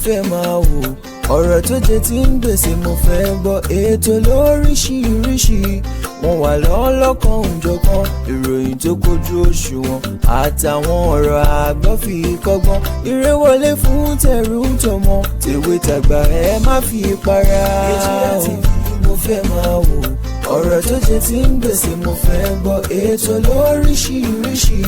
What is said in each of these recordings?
fẹ́ máa wò, ọ̀rọ̀ tó jẹ ti ń gbèsè mo fẹ́ gbọ́, ètò lóríṣiríṣi wọ́n wà lọ́lọ́kan òjọ̀kan, ìròyìn tó kojú òṣùwọ̀n àtàwọn ọ̀rọ̀ àgbọ́ fi kọ́gbọ́n, eré wọlé fún tẹ̀rù tọmọ tèwe tàgbà ẹ má fi para. AGI TV mo fẹ́ máa wò, ọ̀rọ̀ tó jẹ ti ń gbèsè mo fẹ́ gbọ́, ètò lóríṣiríṣi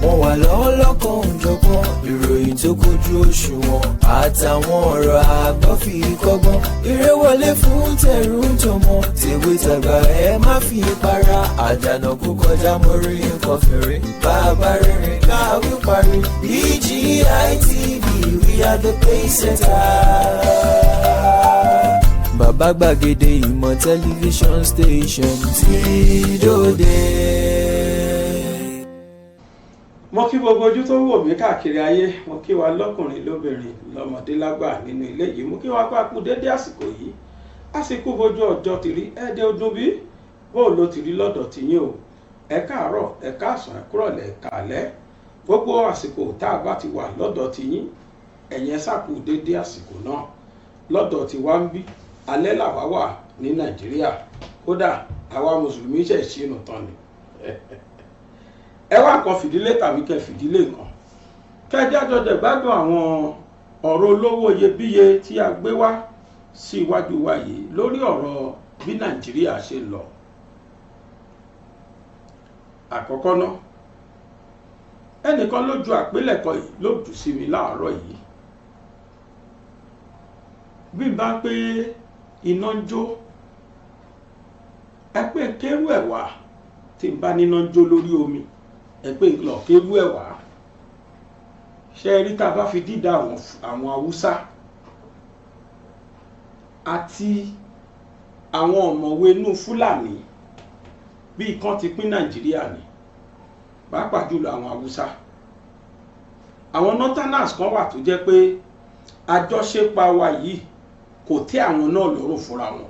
wọ́n wà lọ́lọ́kan òjọ̀kan, ìròyìn tó kojú òṣùwọ̀n àtàwọn ọ̀rọ̀ àgbọ́ fi kọ́gbọ́n, eré wọlé fún tẹ̀rù tọmọ tèwe tàgbà ẹ má fi para. Àjànà kú kọjá mórí nǹkan fèrè, bàbá rere káwí parí. AGI TV, we are the pace setter. Bàbá gbàgede ìmọ̀ tẹlifíṣọ̀n station tí dòde. Mo kí gbogbo ojú tó wò mí káàkiri ayé, mo kí wa lọ́kùnrin lóbìnrin lọ́mọdé lágbà nínú ilé yìí, mo kí wa pápú dédé àsìkò yìí, àsìkò bójú ọjọ́ ti rí ẹ̀ẹ́dẹ́ ọdún bí bóò ló ti rí lọ́dọ̀ tiyín o, ẹ káàárọ̀ ẹ káàsán ẹ kúrọ̀lẹ́ ẹ káalẹ́, gbogbo àsìkò tá a bá ti wà lọ́dọ̀ tiyín ẹ̀yẹn sàkú dédé àsìkò náà. Lọ́dọ̀ tí wá ń bí alẹ́ làwa wà ní Nàìjíríà, kódà àwa mùsùlùmí ṣẹ̀ ṣínú tán ni. Ẹ wá nǹkan fìdílé tàbí kẹ fìdílé nǹkan kẹjẹ àjọjẹ gbádùn àwọn ọ̀rọ̀ olówó iyebíye tí a gbé wá sí iwájú wa yìí lórí ọ̀rọ̀ bí Nàìjíríà ṣe lọ. Àkọ́kọ́ náà, ẹnìkan ló ju àpélẹ̀kọ yìí ló jù sí mi láàárọ̀ yìí. Bí n bá pé iná ń jó, ẹ pé kérú ẹ̀ wá, tí n bá níná ń jó lórí omi ẹ pé lọ kérú ẹ̀ wá. Ṣé rí tá a bá fi dídá àwọn Haúsá àti àwọn ọ̀mọ̀wé inú Fúlàní bí kan ti pín Nàìjíríà ni, pàápàá jùlọ àwọn Haúsá. Àwọn northerners kan wà tó jẹ́ pé àjọṣepọ̀ wa yìí kò tẹ́ àwọn náà lọ́rùn fúnra wọn,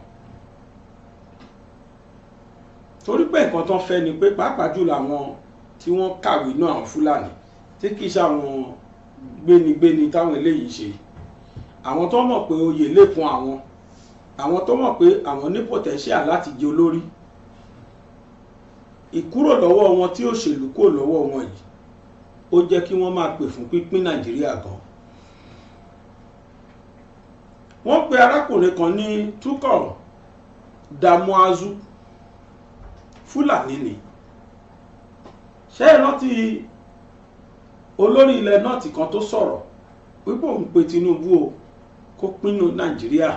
torí pé nǹkan tó ń fẹ́ ni pé pàápàá jùlọ àwọn tí wọ́n kàwé náà àwọn Fúlàní tí kìí ṣe àwọn gbénigbéni táwọn eléyìí ṣe, àwọn tó mọ̀ pé oyè lè fún àwọn tó mọ̀ pé àwọn ní potential láti jẹ olórí. Ìkúrò lọ́wọ́ wọn tí òṣèlú kúrò lọ́wọ́ wọn yìí ó jẹ́ kí wọ́n máa pè fún pínpín Nàìjíríà gan. Wọ́n pe arákùnrin kan ní Tukor Damuazu, Fúlàní ni. Ṣé ẹ rántí olórí ilẹ̀ náà tí kan tó sọ̀rọ̀ wípé òun pe Tinunbu o kó pínu Nàìjíríà,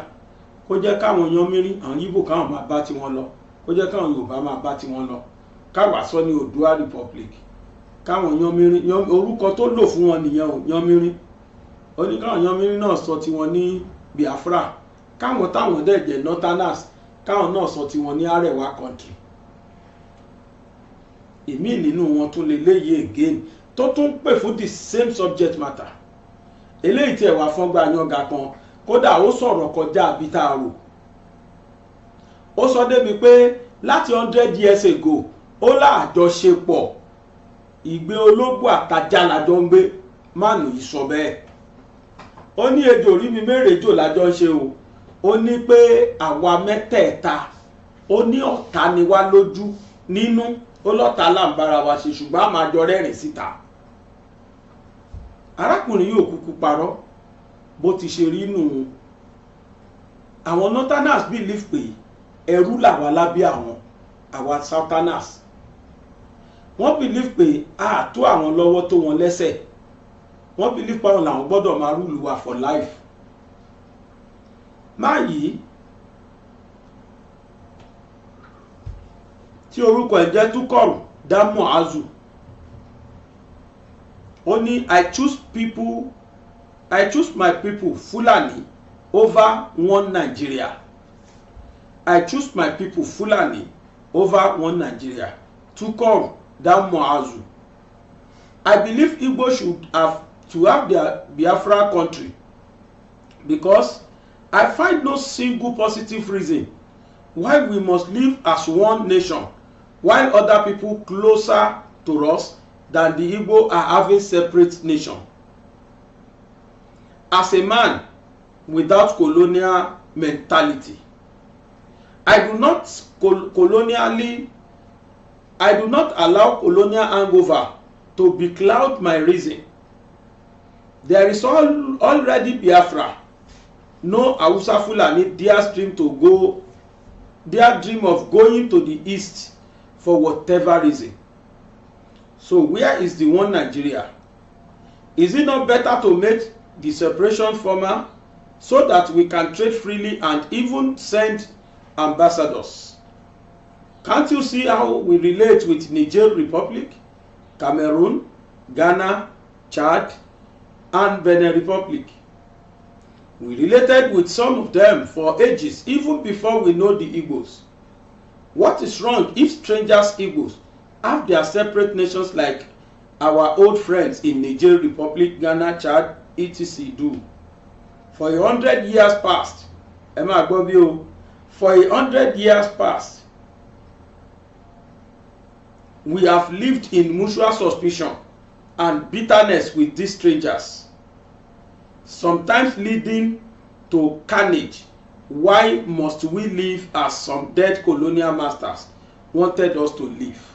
kó jẹ́ káwọn yanmírín àwọn Yíbò káwọn máa bá tiwọn lọ, kó jẹ́ káwọn Yorùbá máa bá tiwọn lọ, káwa sọ ní Oòduà Republic, káwọn yanmírín orúkọ tó lò fún wọn nìyẹn o, yanmírín. Ó ní káwọn yanmírín náà sọ tiwọn ní Biafra, káwọn táwọn dẹ̀ jẹ́ northerners káwọn náà sọ tiwọn ní Arewa country. Ìmí nínú wọn tún lè léyìí again tó tún pè fún the same subject matter. Eléyìí tí ẹ̀wà fọ́ngbà yanga kan, kódà ó sọ̀rọ̀ kọjá àbí tá a rò. Ó sọ débi pé láti 100 years ago ó láàjọṣepọ̀ ìgbé ológbò àtajá lájọ ń gbé, máàlù yìí sọ bẹ́ẹ̀. Ó ní ejò rí mi mérèjò lájọ ń ṣe o, ó ní pé àwa mẹ́tẹ̀ẹ̀ta ó ní ọ̀tá ni wá lójú nínú, ó lọ́ta láǹbára wa ṣe ṣùgbọ́n a máa jọ rẹ́rìn síta. Arákùnrin yóò kúkú parọ́, bó ti ṣe rí nù. Àwọn northerners believe pé ẹrú làwa lábẹ́ àwa southerners. Wọ́n believe pé a tó àwọn lọ́wọ́ tó wọn lẹ́sẹ̀. Wọ́n believe pé àwọn làwọn gbọ́dọ̀ máa rúlu wa for life. Máa yìí tí orúkọ ẹ̀ jẹ́ Tukor Damuazu, ó ní I choose my people Fulani over one Nigeria. I choose my people Fulani over one Nigeria. Tukor Damuazu. I believe Igbo should have their Biafra country because I find no single positive reason why we must live as one nation while other people closer to us than the Igbo are having separate nation. As a man, without colonial mentality. I do not allow colonial hangover to becloud my reason. There is already Biafra. No Hausa Fulani dare dream of going to the east for whatever reason. So where is the one Nigeria? Is it not better to make the separation formal so that we can trade freely and even send ambassadors? Can't you see how we relate with Niger Republic, Cameroon, Ghana, Chad, and Benin Republic? We related with some of them for ages, even before we know the Igbos. What is wrong if strangers Igbos have their separate nations like our old friends in Niger Republic, Ghana, Chad, etc. do? For 100 years past, for 100 years past, we have lived in mutual suspicion and bitterness with these strangers, sometimes leading to carnage. Why must we live as some dead colonial masters wanted us to live?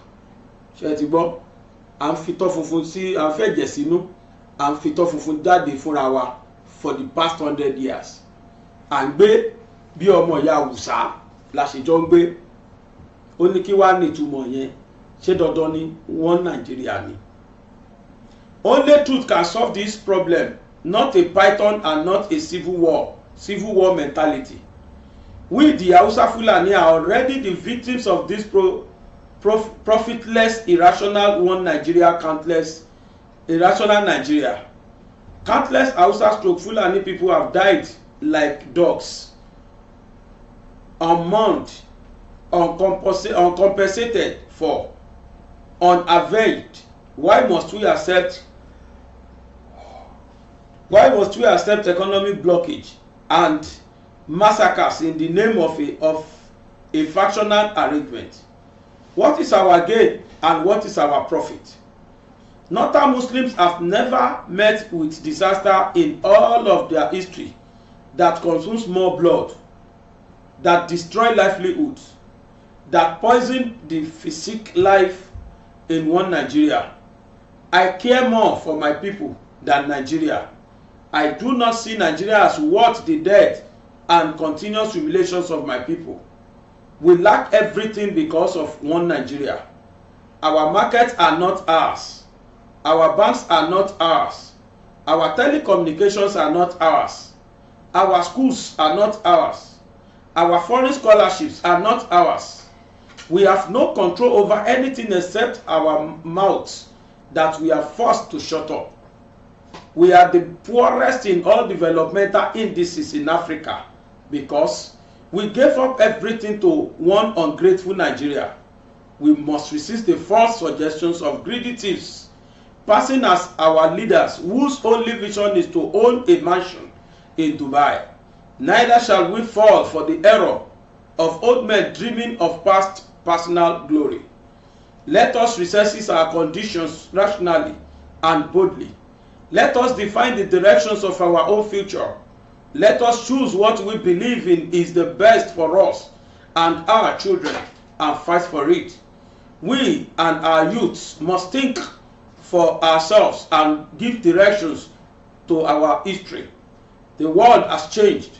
Ṣé ti gbọ́? À ń fitọ́ funfun sí, à ń fẹ̀jẹ̀ sínú, à ń fitọ́ funfun jáde fúnra wa for the past 100 years. À ń gbé bí ọmọ ìyá Awùsá la ṣe jọ ń gbé. Ó ní kí wá ní ìtumọ̀ yẹn? Ṣé dandan ni wọ́n Nàìjíríà ni? Only truth can solve this problem, not a python and not a civil war mentality. We, the Hausa Fulani, are already the victims of this profitless, irrational one Nigeria, irrational Nigeria. Countless Hausa / Fulani people have died like dogs, unmourned, uncompensated for, unavenged. Why must we accept economic blockage and massacres in the name of a factional arrangement? What is our gain and what is our profit? Northern Muslims have never met with disaster in all of their history that consumes more blood, that destroy livelihoods, that poison the physical life in one Nigeria. I care more for my people than Nigeria. I do not see Nigeria as worth the death and continuous humiliations of my people. We lack everything because of one Nigeria. Our markets are not ours. Our banks are not ours. Our telecommunications are not ours. Our schools are not ours. Our foreign scholarships are not ours. We have no control over anything except our mouths that we are forced to shut up. We are the poorest in all developmental indices in Africa because we gave up everything to one ungrateful Nigeria. We must resist the false suggestions of greedy thieves passing as our leaders whose only vision is to own a mansion in Dubai. Neither shall we fall for the error of old men dreaming of past personal glory. Let us reassess our conditions rationally and boldly. Let us define the directions of our own future. Let us choose what we believe in is the best for us and our children and fight for it. We and our youths must think for ourselves and give directions to our history. The world has changed,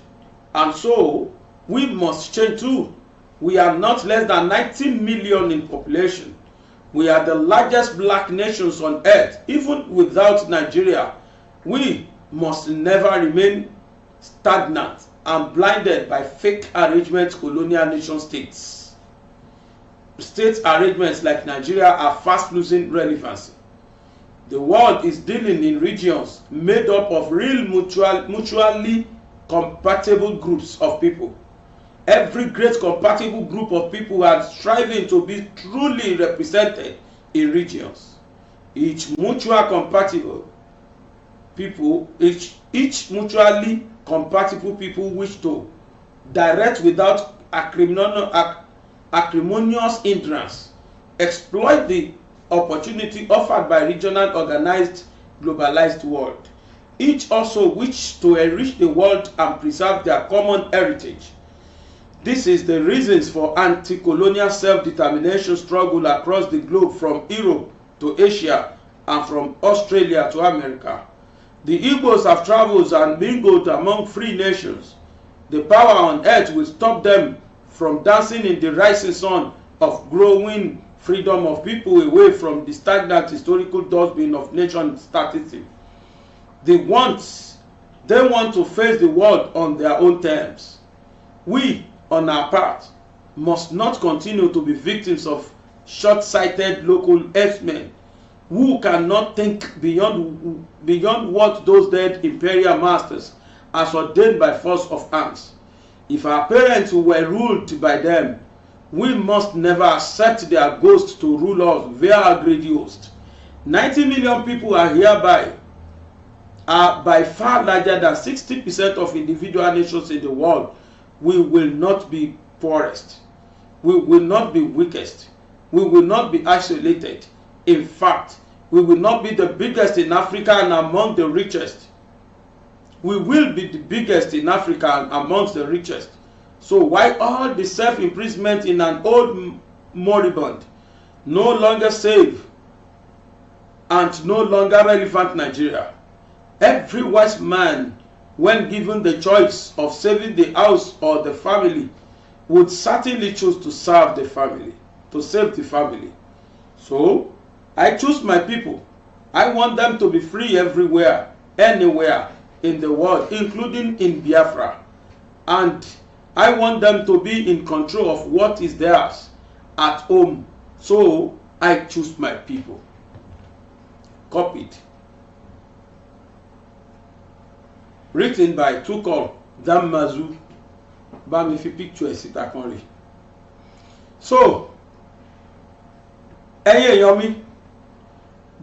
and so we must change too. We are not less than 90 million in population. We are the largest black nations on earth. Even without Nigeria, we must never remain stagnant and blinded by fake arrangements colonial nation states. State arrangements like Nigeria are fast losing relevancy. The world is dealing in regions made up of real mutually compatible groups of people. Every great compatible group of people are striving to be truly represented in regions. Each mutually compatible people wish to direct without acrimonious hindrance, exploit the opportunity offered by regional organized globalized world. Each also wish to enrich the world and preserve their common heritage. This is the reasons for anti-colonial self-determination struggle across the globe from Europe to Asia and from Australia to America. The Igbos have traveled and mingled among free nations. The power on earth will stop them from dancing in the rising sun of growing freedom of people away from the stagnant historical dustbin of nation statism. They want to face the world on their own terms. We, on our part, must not continue to be victims of short-sighted local herdsmen who cannot think beyond what those dead imperial masters as ordained by force of arms. If our parents were ruled by them, we must never accept their ghosts to rule us via our great host. 90 million people are by far larger than 60% of individual nations in the world. We will not be poorest. We will not be weakest. We will not be isolated. In fact, we will not be the biggest in Africa and among the richest. We will be the biggest in Africa and amongst the richest. So why all the self-imprisonment in an old moribund, no longer safe and no longer relevant Nigeria? Every wise man, when given the choice of saving the house or the family, would certainly choose to serve the family, to save the family. So, I choose my people. I want them to be free everywhere, anywhere in the world, including in Biafra. And I want them to be in control of what is theirs at home. So, I choose my people. Copied. Written by Tukor Damazu. Bá mi fi picture síta kan rí. So, ẹ̀yin èèyàn mi,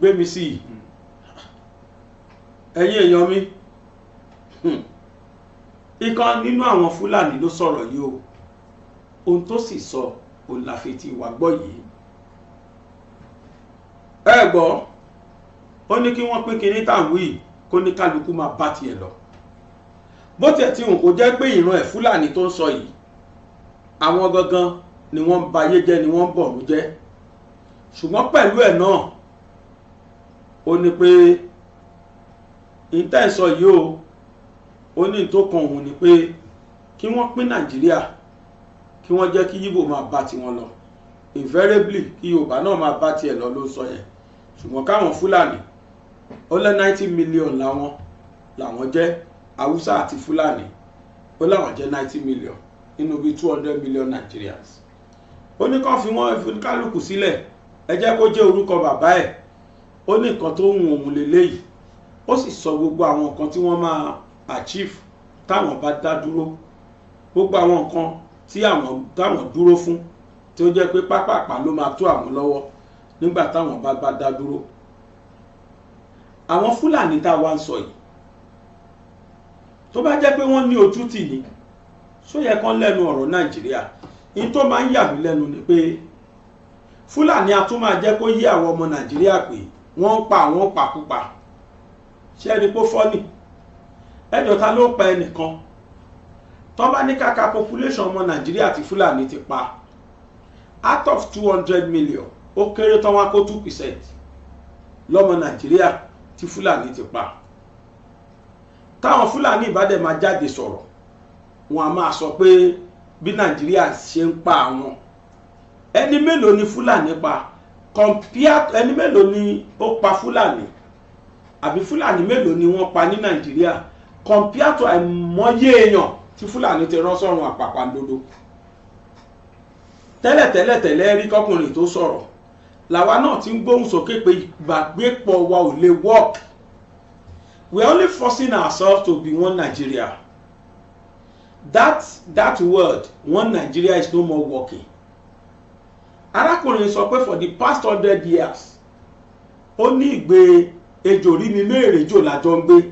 gbé mi sí. Ẹ̀yin èèyàn mi, ìkan nínú àwọn Fúlàní ló sọ̀rọ̀ yìí o. Ohun tó sì sọ òun la fi ti wà gbọ́ yìí. Ẹ gbọ́, ó ní kí wọ́n pín kinní tàwọn yìí kó ní kálukú máa bá tiẹ̀ lọ. Bó tiẹ̀ tí wọn kò jẹ́ pé ìran ẹ̀ Fúlàní tó ń sọ yìí, àwọn gangan ni wọ́n ń ba ayé jẹ́, ni wọ́n ń bọ̀rún jẹ́. Ṣùgbọ́n pẹ̀lú ẹ̀ náà, ó ní pé ìtẹ́sọ yìí o, ó ní tó kan òun ni pé kí wọ́n pín Nàìjíríà, kí wọ́n jẹ́ kí Yíbò máa bá tiwọn lọ. Invariably kí Yorùbá náà máa bá tiẹ̀ lọ ló sọ yẹn. Ṣùgbọ́n káwọn Fúlàní, ó lé 90 million làwọn jẹ́. Hausa àti Fulani, ó láwọn jẹ́ 90 million nínú bí 200 million Nigerians. Ó ní kàn fi wọ́n ìfúnkálùkù sílẹ̀, ẹ jẹ́ kó jẹ́ orúkọ bàbá ẹ̀. Ó ní nǹkan tó ń òun lélẹ́yìí. Ó sì sọ gbogbo àwọn nǹkan tí wọ́n máa achieve táwọn bá dá dúró. Gbogbo àwọn nǹkan tí táwọn dúró fún, tí ó jẹ́ pé pápápá ló máa tó àwọn lọ́wọ́ nígbà táwọn bá dá dúró. Àwọn Fúlàní tá a wá ń sọ yìí, tó bá jẹ́ pé wọ́n ní ojú tì ní, ṣó yẹ kán lẹ́nu ọ̀rọ̀ Nàìjíríà. In tó máa ń yà mí lẹ́nu ni pé Fúlàní a tún máa jẹ́ kó yé àwọn ọmọ Nàìjíríà pé wọ́n ń pa àwọn pàkúpa. Ṣé ẹni pó fọ́nì? Ẹjọ́ ta ló pa ẹnìkan? Tó bá ní kàkà population ọmọ Nàìjíríà tí Fúlàní ti pa, out of 200 million, ó kéré tán wá kó 2% lọ́mọ Nàìjíríà tí Fúlàní ti pa. Táwọn Fúlàní bá dẹ̀ máa jáde sọ̀rọ̀, wọn a máa sọ pé bí Nàìjíríà ṣe ń pa àwọn. Ẹni mélòó ni Fúlàní pa? Ẹni mélòó ni ó pa Fúlàní? Àbí Fúlàní mélòó ni wọ́n pa ní Nàìjíríà? Compare to àìmọye èèyàn tí Fúlàní ti rán sọ́run àpàpàǹdodo. Tẹ́lẹ̀ rí kọkùnrin tó sọ̀rọ̀, làwa náà ti ń gbóhùn sókè pé ìgbàgbépọ̀ wa ò lè work. We are only forcing ourselves to be one Nigeria. That word, one Nigeria, is no more working. Arákùnrin sọ pé for the past 100 years, ó ní ìgbé ejò rí mi mẹ́rẹ̀ jò lájọ ń gbé.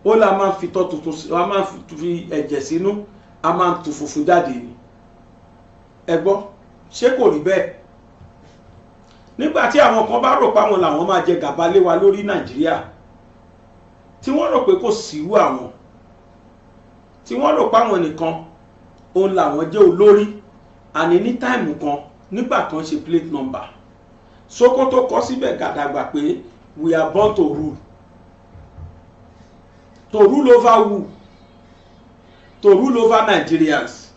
Ó la máa fi tọ́ tuntun, a máa fi ẹ̀jẹ̀ sínú, a máa tu funfun jáde ni. Ẹ gbọ́, ṣé kò rí bẹ́ẹ̀? Nígbà tí àwọn kan bá rò pa wọn làwọn máa jẹ gàba lé wa lórí Nàìjíríà, tí wọ́n rò pé kò síwú àwọn, tí wọ́n rò pé àwọn nìkan òun làwọn jẹ́ olórí. Àní ní táìmù kan nígbà kan ṣe plate number Sokoto kọ síbẹ̀ gàdàgbà pé we are born to rule. To rule over who? To rule over Nigerians. Is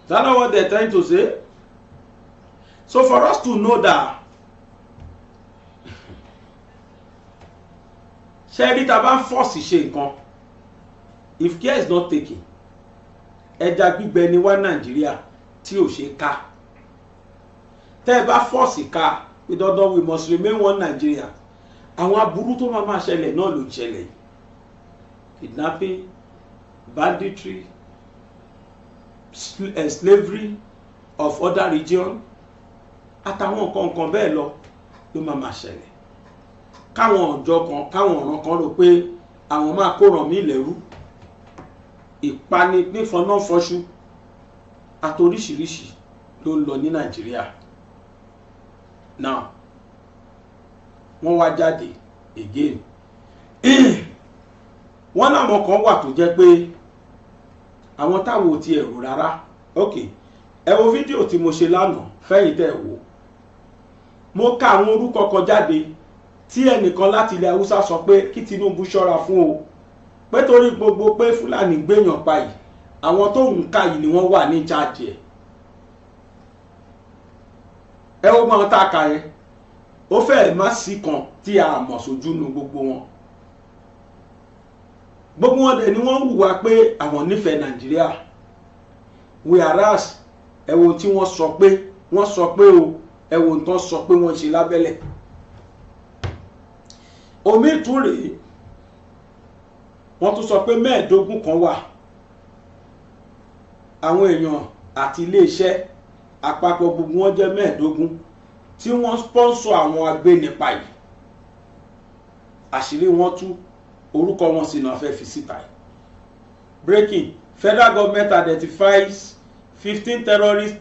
that not what they're trying to say? So for us to know that ṣẹ́rí tá bá ń fọ́ọ̀sì ṣe nǹkan, if care is not taken, ẹja gbígbẹ ni wá Nàìjíríà tí ò ṣe ká. Tẹ́ ẹ bá fọ́ọ̀sì ká pé dandan we must remain one Nigeria, àwọn aburú tó máa ṣẹlẹ̀ náà ló ṣẹlẹ̀. Kidnapping, banditry, slavery of other region àtàwọn nǹkan bẹ́ẹ̀ lọ ló máa ṣẹlẹ̀. Káwọn ọjọ́ kan, káwọn ọ̀ràn kan rò pé àwọn máa kó ràn mí lẹ́rú, ìpani nífọ̀nà fọ́ṣú àtoríṣiríṣi ló ń lọ ní Nàìjíríà. Now wọ́n wá jáde again wọ́n láwọn kan wà tó jẹ́ pé àwọn táwọn ò ti ẹ̀rù rárá. Ok, ẹ wo fídíò tí mo ṣe lánàá fẹ́yìn tẹ́ wò. Mo ka àwọn orúkọ kan jáde tí ẹnìkan láti ilẹ̀ Haúsá sọ pé kí Tinunbu ṣọ́ra fún o, pé torí gbogbo pé Fúlàní gbéyàn pa yìí, àwọn tó ń ká yìí ni wọ́n wà ní charge ẹ̀. Ẹ wo mọ́ tá a kà yẹn, ó fẹ́ẹ̀ má sí kan tí a mọ̀ sójú nu gbogbo wọn. Gbogbo wọn dẹ̀ ni wọ́n hùwà pé àwọn nífẹ̀ẹ́ Nàìjíríà. Whereas ẹ wo tí wọ́n sọ pé o, ẹ wo nǹkan sọ pé wọ́n ṣe lábẹ́lẹ̀. Omi tún rèé, wọ́n tún sọ pé 15 kan wà, àwọn èèyàn àti iléeṣẹ́ àpapọ̀ gbogbo wọn jẹ́ 15 tí wọ́n sponsor àwọn agbénipa yìí. Àṣírí wọn tú, orúkọ wọn sì náà fẹ́ fi síta. Breaking: Federal government identifies 15 terrorist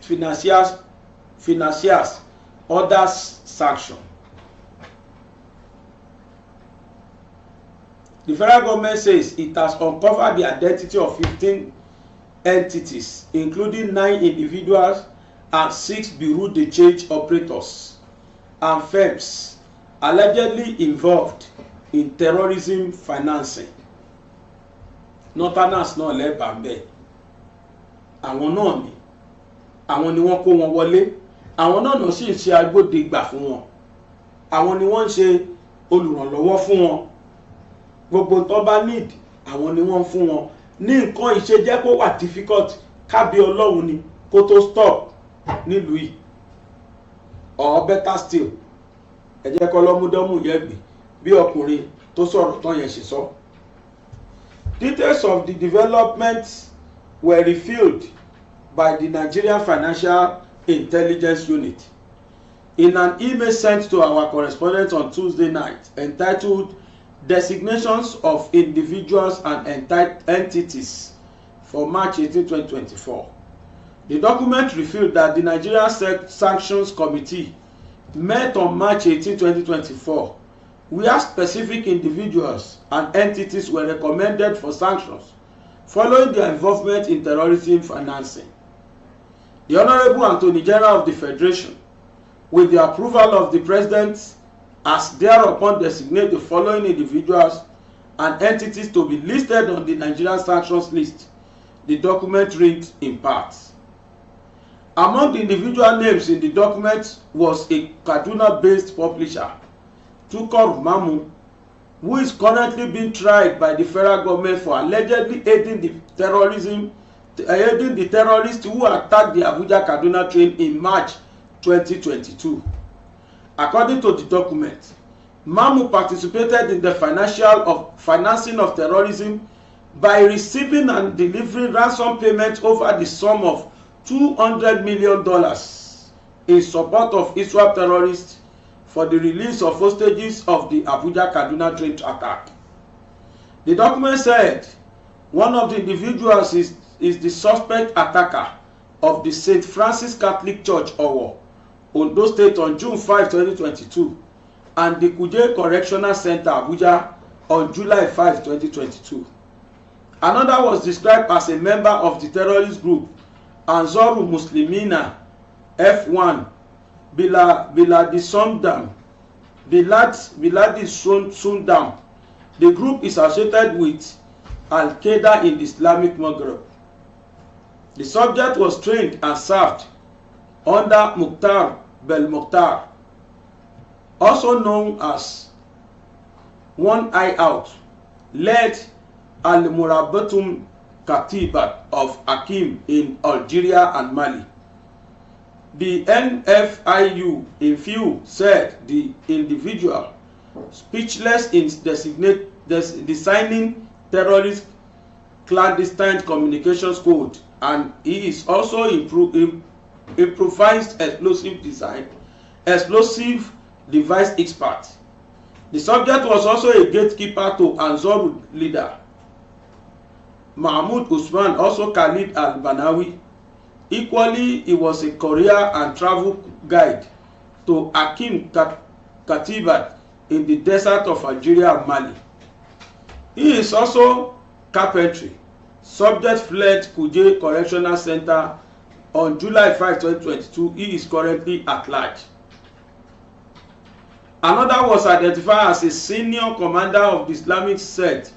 financiers, others sanctioned. The federal government says it has uncovered the identity of 15 entities, including 9 individuals and 6 bureau de change operators and firms allegedly involved in terrorism financing. Northerners náà lẹ́bàá ń bẹ̀. Àwọn náà ni wọ́n kó wọn wọlé, àwọn náà sì ń ṣe agbódegbà fún wọn, àwọn ni wọ́n ń ṣe olùrànlọ́wọ́ fún wọn. Gbogbo tó bá need àwọn ni wọ́n fún wọn. Ní nǹkan ìṣe jẹ́ kó wà difficult, kábí Ọlọ́run ni kó tó stop nílùú yìí. Or better still, ẹ jẹ́ kó lọ́múdọ́mù yẹ̀gbì bí ọkùnrin tó sọ̀rọ̀ tán yẹn ṣe sọ. Details of the developments were revealed by the Nigerian Financial Intelligence Unit in an email sent to our correspondent on Tuesday night entitled Designations of Individuals and Entities for March 18, 2024. The document revealed that the Nigerian Sanctions Committee met on March 18, 2024, where specific individuals and entities were recommended for sanctions following their involvement in terrorism financing. The Honorable Attorney General of the Federation, with the approval of the President, has thereupon designated the following individuals and entities to be listed on the Nigerian sanctions list. The document read in part. Among the individual names in the document was a Kaduna-based publisher, Tukor Mamu, who is currently being tried by the federal government for allegedly aiding the terrorists who attacked the Abuja-Kaduna train in March 2022. According to the document, Mamu participated in the financing of terrorism by receiving and delivering ransom payments over the sum of $200 million in support of Iswap terrorists for the release of hostages of the Abuja-Kaduna train attack. The document said one of the individuals is the suspect attacker of the St. Francis Catholic Church, Awon, Ondo State on June 5, 2022, and the Kuje Correctional Center, Abuja, on July 5, 2022. Another was described as a member of the terrorist group Ansarul Muslimina F1 Biladi Sundam. The group is associated with Al-Qaeda in the Islamic Maghreb. The subject was trained and served under Mukhtar Belmokhtar, also known as One Eye Out, led Al-Murabatum Katibat of Hakim in Algeria and Mali. The NFIU in few said the individual, speechless in designing terrorist clandestine communications code, and he is also improvised explosive device expert. The subject was also a gatekeeper to Ansarul leader Mahmoud Usman, also Khalid al-Banawi. Equally, he was a courier and travel guide to Hakim Katibat in the desert of Algeria and Mali. He is also carpentry. Subject fled Kuje Correctional Center on July 5, 2022. He is currently at large. Another was identified as a senior commander of the Islamic State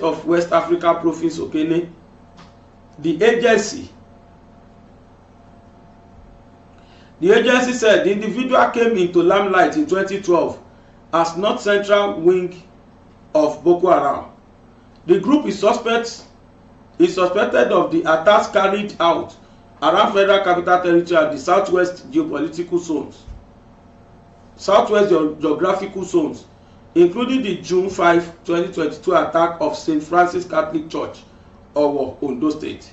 of West Africa Province Okene. The agency said the individual came into limelight in 2012 as North Central Wing of Boko Haram. The group is suspected of the attacks carried out around Federal Capital Territory and the Southwest geographical zones, including the June 5, 2022 attack of St. Francis Catholic Church, Awon, Ondo State.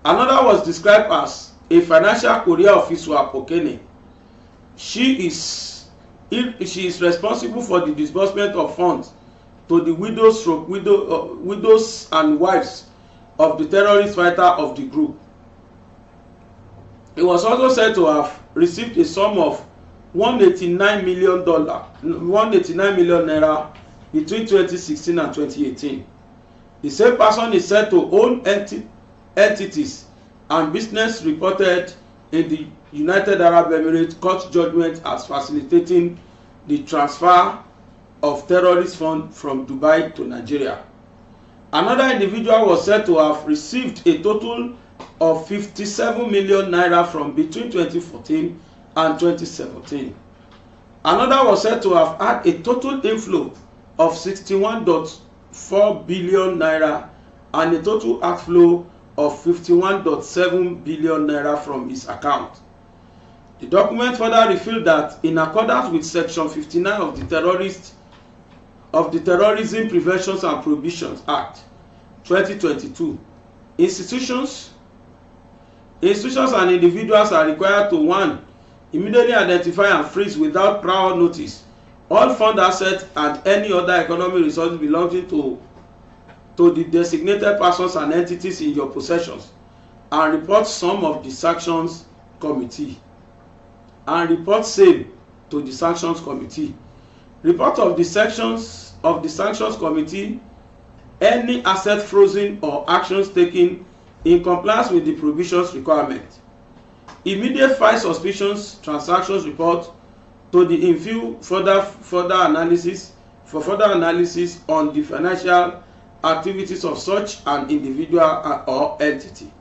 Another was described as a financial courier officer at Okene. She is responsible for the disbursement of funds to the widows and wives of the terrorist fighter of the group. He was also said to have received a sum of $189 million naira between 2016 and 2018. The same person is said to own entities and business reported in the United Arab Emirates court judgment as facilitating the transfer of terrorist funds from Dubai to Nigeria. Another individual was said to have received a total of 57 million naira from between 2014 and 2017. Another was said to have had a total inflow of 61.4 billion naira and a total outflow of 51.7 billion naira from his account. The document further revealed that in accordance with Section 59 of the Terrorism Prevention and Prohibitions Act 2022, institutions and individuals are required to 1. Immediately identify and freeze without prior notice all fund assets and any other economic resources belonging to the designated persons and entities in your possessions, and report some of the sanctions committee, and report same to the sanctions committee. Report of the sanctions committee any asset frozen or actions taken in compliance with the provisions requirement. Immediate file suspicions transactions report to the in-view further analysis on the financial activities of such an individual or entity.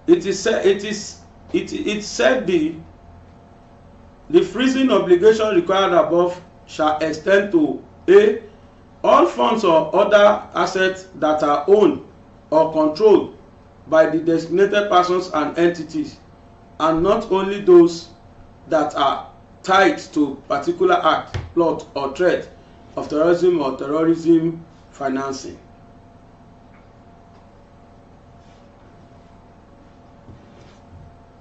It said the freezing obligation required above shall extend to a. All funds or other assets that are owned or controlled by the designated persons and entities, and not only those that are tied to particular act, plot, or threat of terrorism or terrorism financing.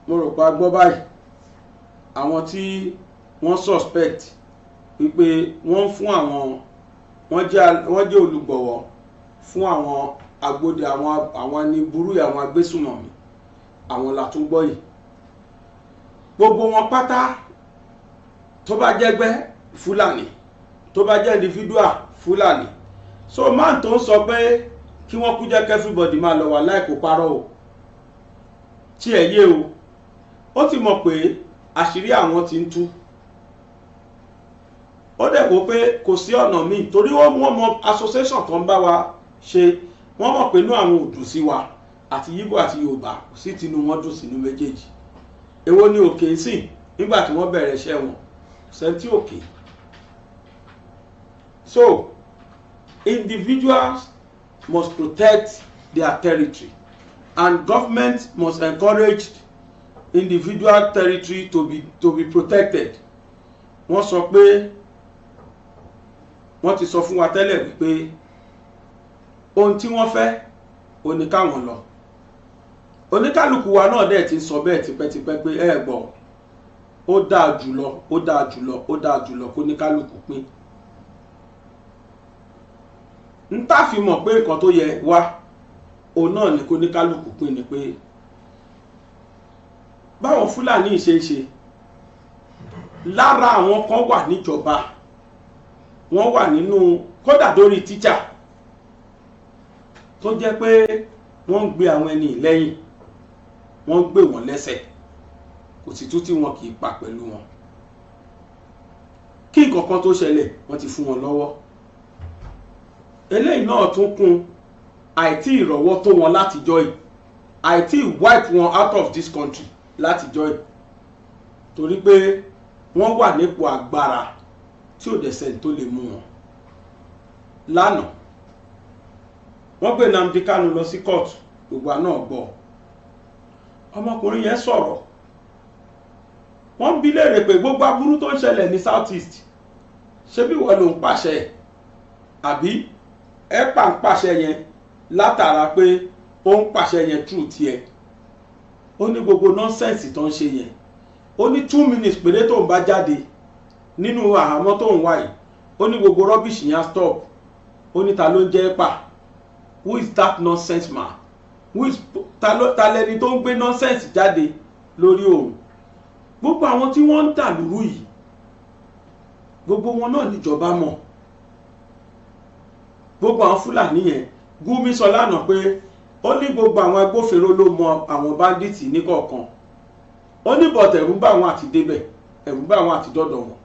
mo rò pa gbọ́ báyìí àwọn tí wọ́n suspect wípé wọ́n fún wọ́n jẹ́ olùgbọ̀wọ́ fún àwọn agbóde àwọn ẹni burú àwọn agbésùmọ̀mí àwọn látúngbọ́ yìí gbogbo wọn pátá tó bá jẹ́gbẹ́ Fúlàní tó bá jẹ́ individual Fúlàní so man tó ń sọ pé kí wọ́n kú jẹ́ everybody máa lọ wà láìkó parọ́ o tí ẹ̀ yé o ó ti mọ̀ pé àṣírí àwọn ti ń tú ó dẹ̀ wò pé kò sí ọ̀nà míì torí wọ́n mọ association tó ń bá wa ṣe wọ́n mọ̀ pé inú àwọn ò dùn sí wa àti Yíbò àti Yorùbá kò sí tinú wọn dùn sínú méjèèjì èwo ni òkè ń sìn nígbà tí wọ́n bẹ̀rẹ̀ iṣẹ́ wọn sẹ́ńtì òkè so individuals must protect their territory and government must encourage individual territory to be protected wọ́n sọ pé wọ́n ti sọ fún wa tẹ́lẹ̀ wípé ohun tí wọ́n fẹ́ oníkàwọn lọ oníkálùkù wa náà dẹ̀ ti sọ bẹ́ẹ̀ tipẹ́tipẹ́ pé ẹ gbọ́ ó dáa jùlọ ó dáa jùlọ ó dáa jùlọ kó oníkálùkù pín n tá fi mọ̀ pé nǹkan tó yẹ wá òun náà ni kó oníkálùkù pín ni pé báwọn Fúlàní ṣe ń ṣe lára àwọn kan wà níjọba wọ́n wà nínú kódà dórí tíjà tó jẹ́ pé wọ́n ń gbé àwọn ẹni lẹ́yìn wọ́n ń gbé wọn lẹ́sẹ̀ kò sì tún tí wọn kì í pa pẹ̀lú wọn kí nǹkan kan tó ṣẹlẹ̀ wọ́n ti fún wọn lọ́wọ́ eléyìí náà tún kún àìtí ìrọ̀wọ́ tó wọn látijọ́ yìí àìtí wipe wọn out of this country látijọ́ yìí torí pé wọ́n wà nípò agbára tí ò dẹ̀sẹ̀ tó lè mú wọn lánàá wọ́n gbé Nnamdi Kanu lọ sí kóòtù gbogbo náà gbọ́ ọmọkùnrin yẹn sọ̀rọ̀ wọ́n bi léèrè pé gbogbo aburú tó ń ṣẹlẹ̀ ní South East ṣé bí wọ́n ló ń pàṣẹ àbí ẹ̀pà ń pàṣẹ yẹn látara pé ó ń pàṣẹ yẹn true tiẹ̀ ó ní gbogbo nọ́nsẹ̀nsì tó ń ṣe yẹn ó ní 2 minutes péré tó ń bá jáde nínú àhámọ́ tó ń wá yìí ó ní gbogbo rọ́bìṣì yẹn stop ó ní ta ló ń jẹ́ ẹ̀pà who is that nonsense man who is ta lẹni tó ń gbé nonsense jáde lórí òun gbogbo àwọn tí wọ́n ń dà lúrú yìí gbogbo wọn náà níjọba mọ̀ gbogbo àwọn Fúlàní yẹn Gumi sọ lánàá pé ó ní gbogbo àwọn agbófinró ló mọ àwọn báńdíìtì níkọ̀ọ̀kan ó ní bọ̀tẹ̀ ẹ̀rù ń bá àwọn àti débẹ̀ ẹ̀rù ń bá àwọn àti dọ́dọ̀ wọn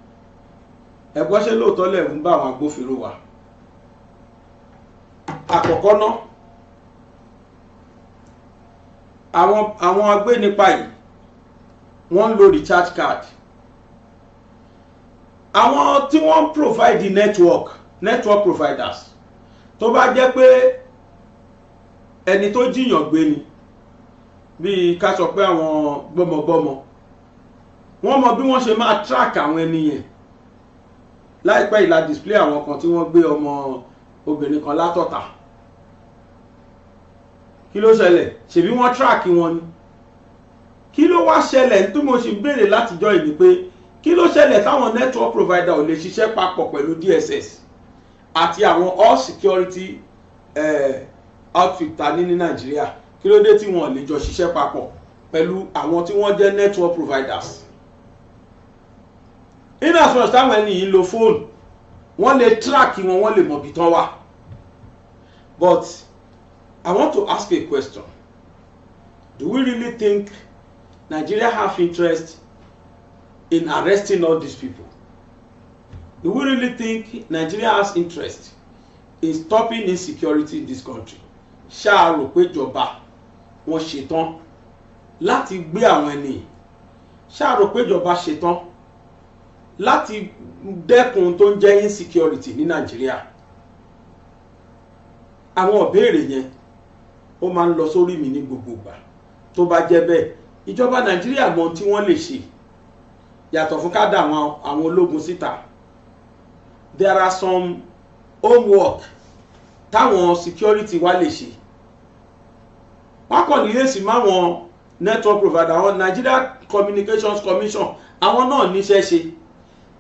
ẹ̀gbọ́n ṣe lóòótọ́ lẹ̀rù ń bá àwọn agbófinró wa àkọ́kọ́ náà àwọn agbénipa yìí wọ́n ń lo recharge card àwọn tí wọ́n provide the network providers tó bá jẹ́ pé ẹni tó jiyàn gbé ni bíi ká sọ pé àwọn gbọ́mọgbọ́mọ wọ́n mọ bí wọ́n ṣe máa track àwọn ẹni yẹn láìpẹ́ ìlà display àwọn kan tí wọ́n gbé ọmọ obìnrin kan látọ̀tà kí ló ṣẹlẹ̀ ṣebí wọ́n track wọn ni kí ló wá ṣẹlẹ̀ tí mo sì ń béèrè látijọ́ yìí ni pé kí ló ṣẹlẹ̀ táwọn network provider ò lè ṣiṣẹ́ papọ̀ pẹ̀lú DSS àti àwọn all security outfit ta ní Nàìjíríà kí ló dé tí wọ́n lè jọ ṣiṣẹ́ papọ̀ pẹ̀lú àwọn tí wọ́n jẹ́ network providers in as much táwọn ẹni yìí ń lo fóònù wọ́n lè track wọn wọ́n lè mọ̀ bí tán wà but I want to ask a question. Do we really think Nigeria have interest in arresting all these people? Do we really think Nigeria has interest in stopping insecurity in this country? Ṣá rò pé ìjọba wọn ṣetán láti gbé àwọn ẹni? Ṣá rò pé ìjọba ṣetán láti dẹ́kun tó ń jẹ́ insecurity ní Nigeria? Àwọn ìbéèrè yẹn ó máa ń lọ sórí mi ní gbogbo ìgbà tó bá jẹ́ bẹ́ẹ̀ ìjọba Nàìjíríà mọ tí wọ́n lè ṣe yàtọ̀ fún ká dá àwọn ológun síta. There are some homework táwọn security wa lè ṣe wọ́n kàn nílé sí máwọn network provider àwọn Nigeria Communications Commission àwọn náà níṣẹ́ ṣe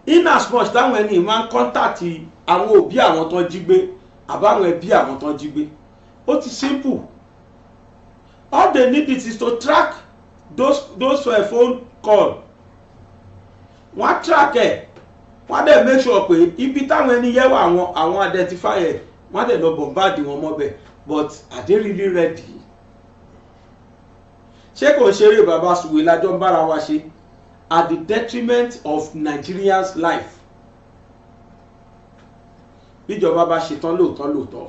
in as much táwọn ẹni máa ń contact àwọn òbí àwọn tán jí gbé àbáwọn ẹbí àwọn tán jí gbé ó ti simple all they need is to track those phone call wọ́n á track ẹ̀ wọ́n á dẹ̀ make sure pé ibi táwọn ẹni yẹ wà àwọn identify ẹ̀ wọ́n á dẹ̀ lọ bombard wọn mọ́bẹ̀ but are they really ready? ṣé kò ṣeré bàbá sùwé lájọ́ ń bára wa ṣe at the detriment of Nigerians' life? bíjọba bá ṣetán lóòótọ́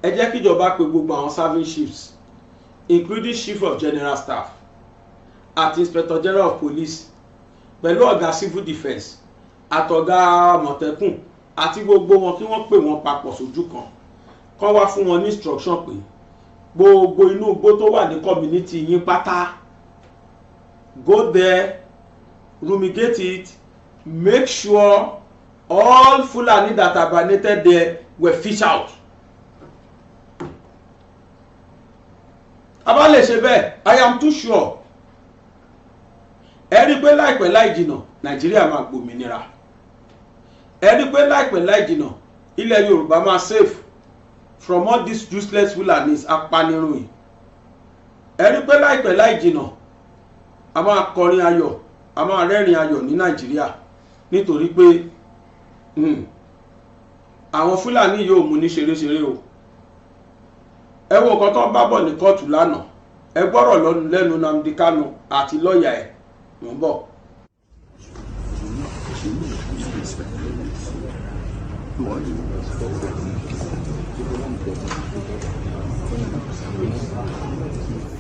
ẹ jẹ́ kíjọba pè gbogbo àwọn serving chiefs including chief of general staff àti inspector general of police pẹ̀lú ọ̀gá civil defence àtọ̀gá àmọ̀tẹ́kùn àti gbogbo wọn kí wọ́n pè wọ́n papọ̀ sójú kan kán wá fún wọn ní instruction pé gbogbo inú igbó tó wà ní community yín pátá go there rumigate it make sure all Fulani that abandoned there were fish out. abá lè ṣe bẹ́ẹ̀ I am too sure ẹ rí pé láìpẹ́ láì jìnà Nàìjíríà máa gbòmìnira ẹ rí pé láìpẹ́ láì jìnà ilẹ̀ Yorùbá máa safe from all these useless Fulanis apanirun yìí ẹ rí pé láìpẹ́ láì jìnà a máa kọrin ayọ̀ a máa rẹ́rìn ayọ̀ ní Nàìjíríà nítorí pé àwọn Fúlàní yóò mú ní ṣeréṣeré o ẹ wo nǹkan tó ń bá bọ̀ ní kóòtù lánàá ẹ gbọ́rọ̀ lẹ́nu Nnamdi Kanu àti lọ́ọ̀yà ẹ̀ mò ń bọ̀.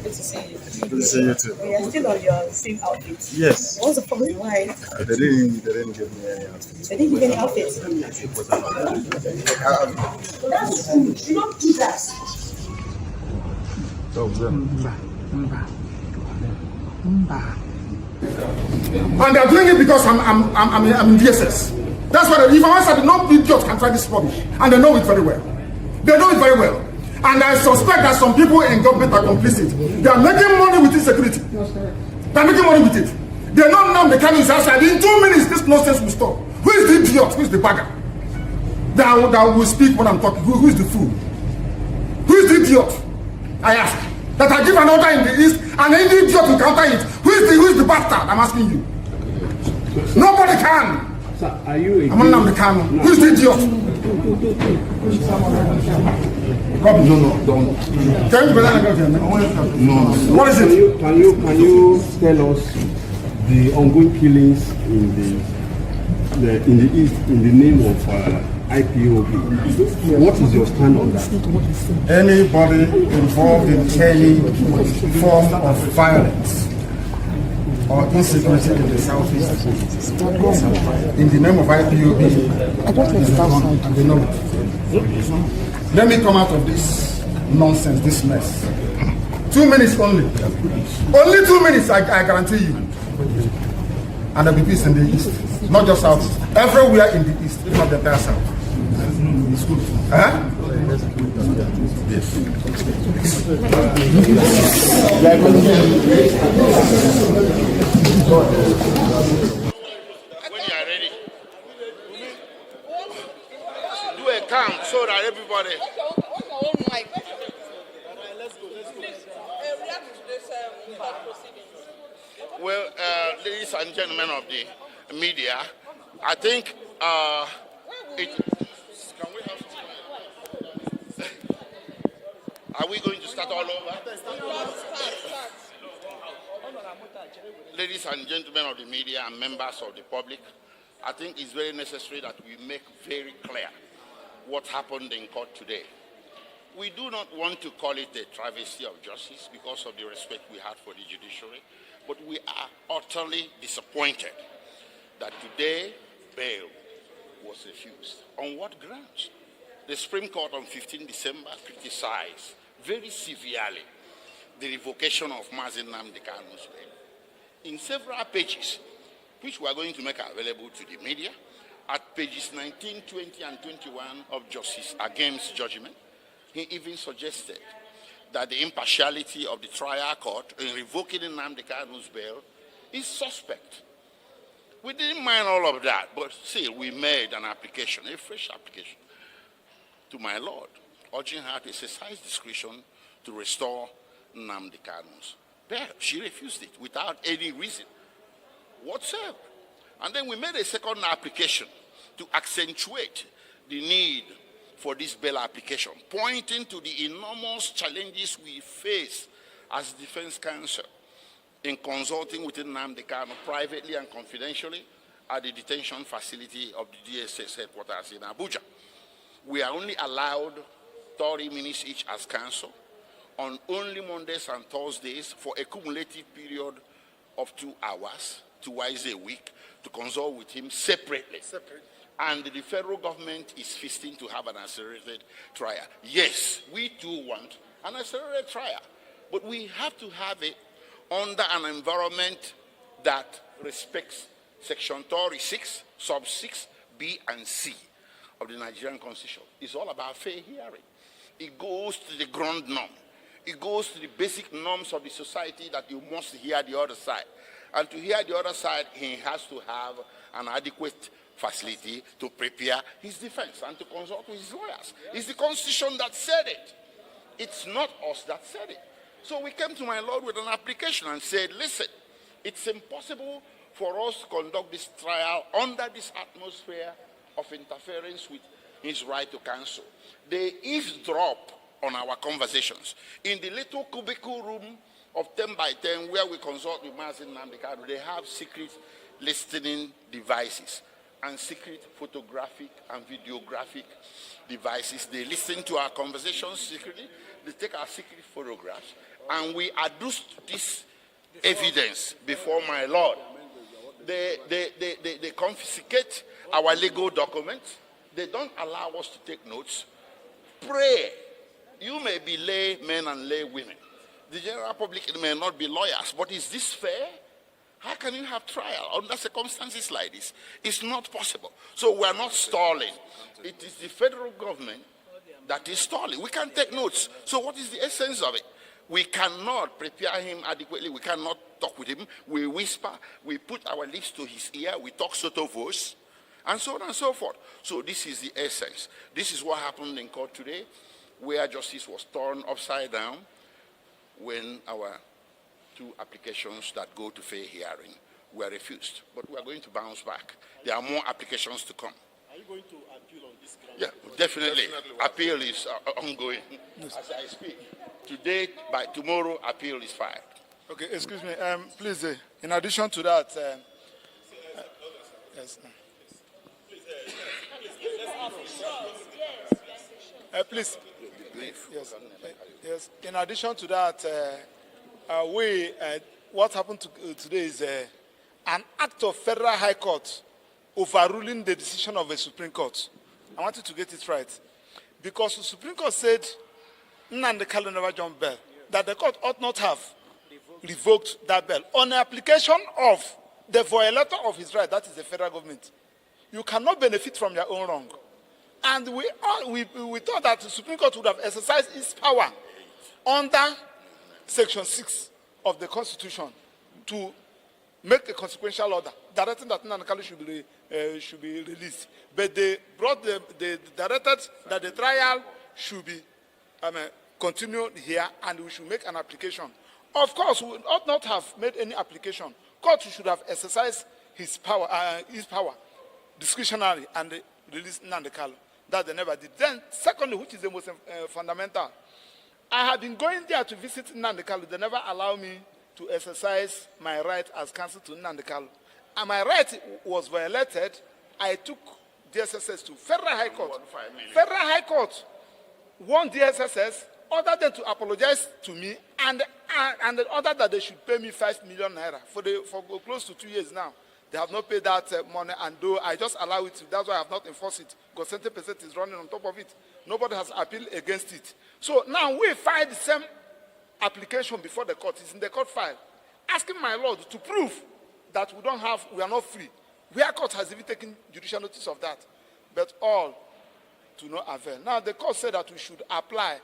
Good to see you. Good to see you too. We are still on your same outfit. Yes. What's the problem? Why? They didn't give me any outfit. They didn't give any outfit. You don't do that. And they're doing it because I'm in DSS. That's why if I said no idiot can try this rubbish, and they know it very well. They know it very well. And I suspect that some people in government are complicit. They are making money with insecurity. They're making money with it. They know now the can is outside. In 2 minutes, this nonsense will stop. Who is the idiot? Who is the bagger? That will speak when I'm talking. Who is the fool? Who is the idiot? I ask. That I give an order in the east, and any idiot will counter it. Who is the bastard? I'm asking you. Nobody can. Sir, are you I'm on the camera. Who is the idiot? Robin, no, don't. Can you No. What is it? Can you tell us the ongoing killings in the east in the name of IPOB? What is your stand on that? Anybody involved in any form of violence or insecurity in the southeast in the name of IPOB is gone, and they know it. Let me come out of this nonsense, this mess. 2 minutes only. Only 2 minutes, I guarantee you. And there'll be peace in the east. Not just south. Everywhere in the east, if not the entire south. It's good. Huh? Yes. When you are ready, do a count so that everybody. What's your own mic? Well, ladies and gentlemen of the media, I think it. Can we have? Are we going to start all over? Ladies and gentlemen of the media and members of the public, I think it's very necessary that we make very clear what happened in court today. We do not want to call it a travesty of justice because of the respect we had for the judiciary, but we are utterly disappointed that today bail was refused. On what grounds? The Supreme Court on 15 December criticized very severely the revocation of Mazi Nnamdi Kanu's bail. In several pages, which we are going to make available to the media, at pages 19, 20, and 21 of Justice Agem's judgment, he even suggested that the impartiality of the trial court in revoking Nnamdi Kanu's bail is suspect. We didn't mind all of that, but still we made an application, a fresh application, to my Lord, urging her to exercise discretion to restore Nnamdi Kanu's bail. She refused it without any reason whatsoever. And then we made a second application to accentuate the need for this bail application, pointing to the enormous challenges we face as Defense Counsel in consulting with Nnamdi Kanu privately and confidentially at the detention facility of the DSS headquarters in Abuja. We are only allowed 30 minutes each as counsel on only Mondays and Thursdays for a cumulative period of 2 hours, twice a week, to consult with him separately. And the federal government is feasting to have an accelerated trial. Yes, we too want an accelerated trial, but we have to have it under an environment that respects Section 36, Sub 6, B and C of the Nigerian Constitution. It's all about fair hearing. It goes to the ground norm. It goes to the basic norms of the society that you must hear the other side. And to hear the other side, he has to have an adequate facility to prepare his defense and to consult with his lawyers. It's the Constitution that said it. It's not us that said it. So we came to my Lord with an application and said, listen, it's impossible for us to conduct this trial under this atmosphere of interference with his right to counsel. They eavesdrop on our conversations. In the little cubicle room of 10 by 10 where we consult with Mazi Nnamdi Kanu, they have secret listening devices and secret photographic and videographic devices. They listen to our conversations secretly, they take our secret photographs, and we adduce this evidence before my Lord. They confiscate our legal documents. They don't allow us to take notes. Pray. You may be lay men and lay women. The general public may not be lawyers, but is this fair? How can you have trial under circumstances like this? It's not possible. So we are not stalling. It is the federal government that is stalling. We can't take notes. So what is the essence of it? We cannot prepare him adequately. We cannot talk with him. We whisper. We put our lips to his ear. We talk sotto voce, and so on and so forth. So this is the essence. This is what happened in court today, where justice was turned upside down when our 2 applications that go to fair hearing were refused. But we are going to bounce back. There are more applications to come. Are you going to appeal on this ground? Yeah, definitely. Appeal is ongoing as I speak. Today, by tomorrow, appeal is filed. Okay, excuse me. Please, in addition to that, yes. Please. Yes. In addition to that, what happened today is an act of Federal High Court overruling the decision of a Supreme Court. I want you to get it right. Because the Supreme Court said, Nnamdi Kanu never jumped bail, that the court ought not have revoked that bail on the application of the violator of his right, that is the federal government. You cannot benefit from your own wrong. And we thought that the Supreme Court would have exercised its power under Section 6 of the Constitution to make a consequential order directing that Nnamdi Kanu should be released. But they directed that the trial should be continued here, and we should make an application. Of course, we ought not have made any application. Court should have exercised his power discretionary and released Nnamdi Kanu. That they never did. Then, secondly, which is the most fundamental, I have been going there to visit Nnamdi Kanu. They never allow me to exercise my right as counsel to Nnamdi Kanu. And my right was violated. I took DSSS to Federal High Court. Federal High Court warned DSSS, ordered them to apologize to me, and ordered that they should pay me 5 million naira for close to 2 years now. They have not paid that money, and though I just allow it, that's why I have not enforced it, because 70% is running on top of it. Nobody has appealed against it. So now we filed the same application before the court. It's in the court file, asking my Lord to prove that we are not free. Where court has even taken judicial notice of that, but all to no avail. Now the court said that we should apply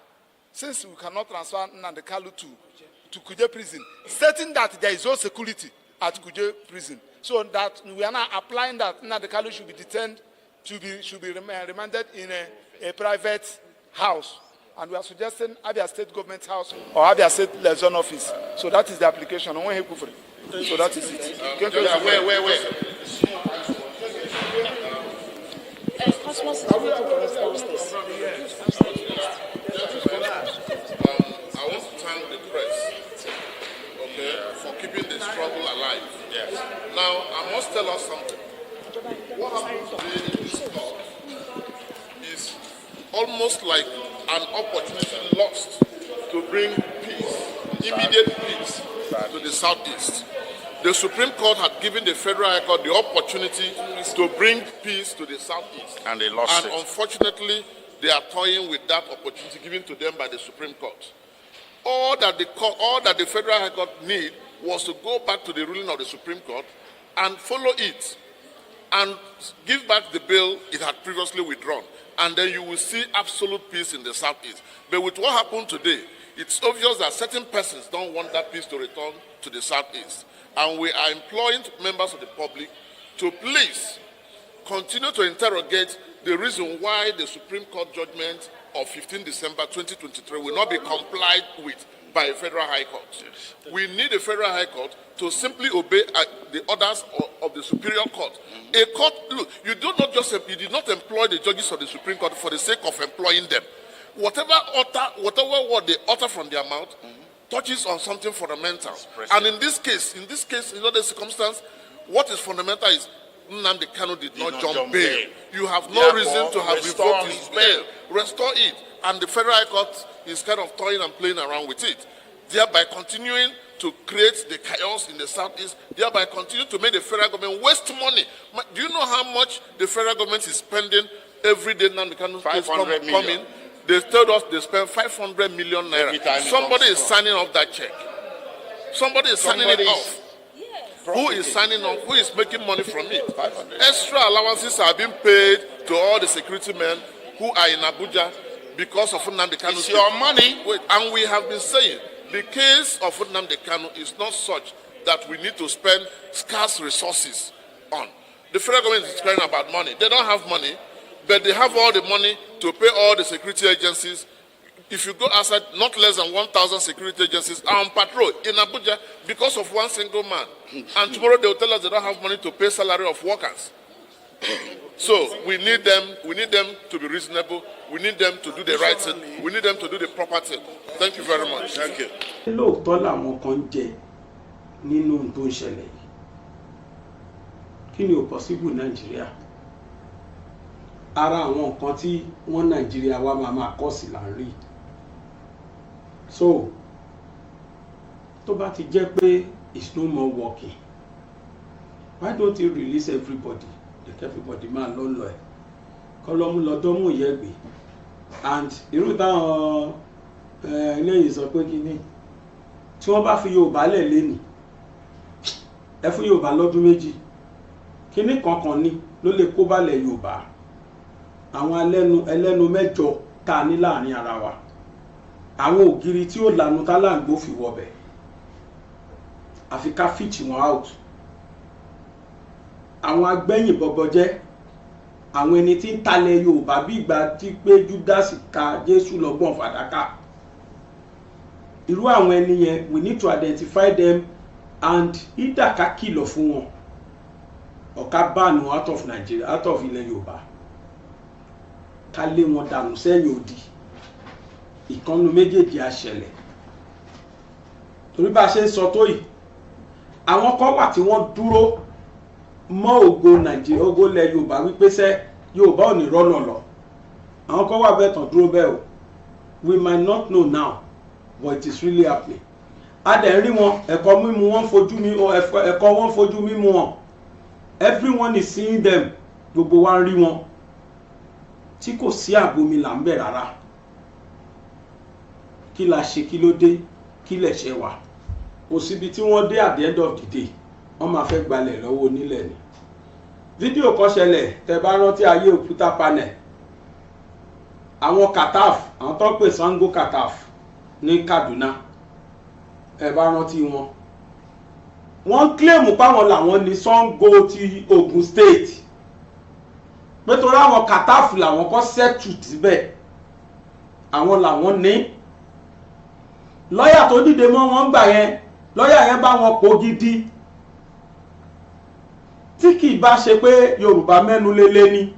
since we cannot transfer Nnamdi Kanu to Kuje prison, stating that there is no security at Kuje prison. So that we are now applying that Nnamdi Kanu should be detained, should be remanded in a private house. And we are suggesting Abia State Government House or Abia State Liaison Office. So that is the application. So that is it. Wait. I want to thank the press, for keeping the struggle alive. Yes. Now, I must tell us something. What happened today in this court is almost like an opportunity lost to bring peace, immediate peace, to the southeast. The Supreme Court had given the Federal High Court the opportunity to bring peace to the southeast. And they lost it. And unfortunately, they are toying with that opportunity given to them by the Supreme Court. All that the Federal High Court need was to go back to the ruling of the Supreme Court and follow it and give back the bill it had previously withdrawn. And then you will see absolute peace in the southeast. But with what happened today, it's obvious that certain persons don't want that peace to return to the southeast. And we are imploring members of the public to please continue to interrogate the reason why the Supreme Court judgment of 15 December 2023 will not be complied with by a Federal High Court. Yes. We need a Federal High Court to simply obey the orders of the Superior Court. A court, look, you did not employ the judges of the Supreme Court for the sake of employing them. Whatever word they utter from their mouth touches on something fundamental. And in this case, in the circumstance, what is fundamental is Nnamdi Kanu did not jump bail. You have no reason to have revoked his bail. Restore it. And the Federal High Court is kind of toying and playing around with it, thereby continuing to create the chaos in the southeast, thereby continue to make the federal government waste money. Do you know how much the federal government is spending every day Nnamdi Kanu coming? They told us they spend 500 million naira. Somebody is signing off that check. Somebody is signing it off. Who is signing off? Who is making money from it? Extra allowances are being paid to all the security men who are in Abuja because of Nnamdi Kanu. It's your money. And we have been saying the case of Nnamdi Kanu is not such that we need to spend scarce resources on. The federal government is crying about money. They don't have money, but they have all the money to pay all the security agencies. If you go outside, not less than 1,000 security agencies are on patrol in Abuja because of one single man. And tomorrow they will tell us they don't have money to pay salary of workers. So we need them to be reasonable. We need them to do the right thing. We need them to do the proper thing. Thank you very much. Thank you. Lóòótọ́ làwọn kan jẹ nínú tó ń ṣẹlẹ̀ yìí. Kí ni ò possible Nàìjíríà? Ara àwọn nǹkan tí wọ́n Nàìjíríà wa máa kọ́ sí là ń rí. So tó bá ti jẹ́ pé it's no more working, why don't you release everybody? Let everybody máa lọ́lọ́ ẹ̀. Kọ́lọ́mú lọ́dọ́ mú ìyẹ́ gbé. And irú táwọn eléyìí sọ pé kí ni tí wọ́n bá fi Yorùbá lẹ̀ lénìí, ẹ fún Yorùbá lọ́dún méjì, kíní kankan ni ló lè kó balẹ̀ Yorùbá. Àwọn ẹlẹ́nu mẹ́jọ tá ní láàrin ara wa, àwọn ògiri tí ó lanu tálàǹgbò fi wọbẹ̀, àfi ká fìtì wọn out. Àwọn agbẹ́yìn bọ̀bọ̀jẹ́, àwọn ẹni tí ń talẹ̀ Yorùbá bí ìgbà tí pé Júdásì ka Jésù lọ́gbọ̀n fàdákà. Irú àwọn ẹni yẹn, we need to identify them and ìdàkà kìlọ̀ fún wọn. Ọ̀ká ban wọn out of Nigeria, out of ilẹ̀ Yorùbá. Ká lé wọn dànù sẹ́yìn odi. Ìkànnù méjèèjì á ṣẹlẹ̀. Torí bá ṣe ń sọ tó yìí, àwọn kan wà tí wọ́n dúró mọ́ ògo Nàìjíríà, ògo ilẹ̀ Yorùbá wípé sẹ́ Yorùbá ò ní rọ́nà lọ. Àwọn kan wà bẹ́ẹ̀ tán dúró bẹ́ẹ̀ o. We might not know now, but it is really happening. A dẹ̀ rí wọn, ẹ̀kọ́ mímu wọn fojú mímu wọn. Everyone is seeing them. Gbogbo wa ń rí wọn. Tí kò sí àbomi là ń bẹ̀ rárá. Kí la ṣe, kí ló dé, kí lẹ̀ ṣe wà. Kò síbi tí wọ́n dé at the end of the day, wọ́n máa fẹ́ gbalẹ̀ lọ́wọ́ onílẹ̀ ni. Fídíò kan ṣẹlẹ̀ tẹ́ bá rántí ayé òkúta panel. àwọn Kataf, àwọn tó ń pè Sango Kataf ní Kaduna, ẹ bá rántí wọn. Wọ́n kílèmù páwọn làwọn ní Sango ti Ogun State. Nítorí àwọn Kataf làwọn kọ́ settle síbẹ̀, àwọn làwọn ní. Lọ́yà tó dìde mọ́ wọn gbà yẹn, lọ́yà yẹn bá wọn pò gidi. Tí kì bá ṣe pé Yorùbá mẹ́nu lélé ni.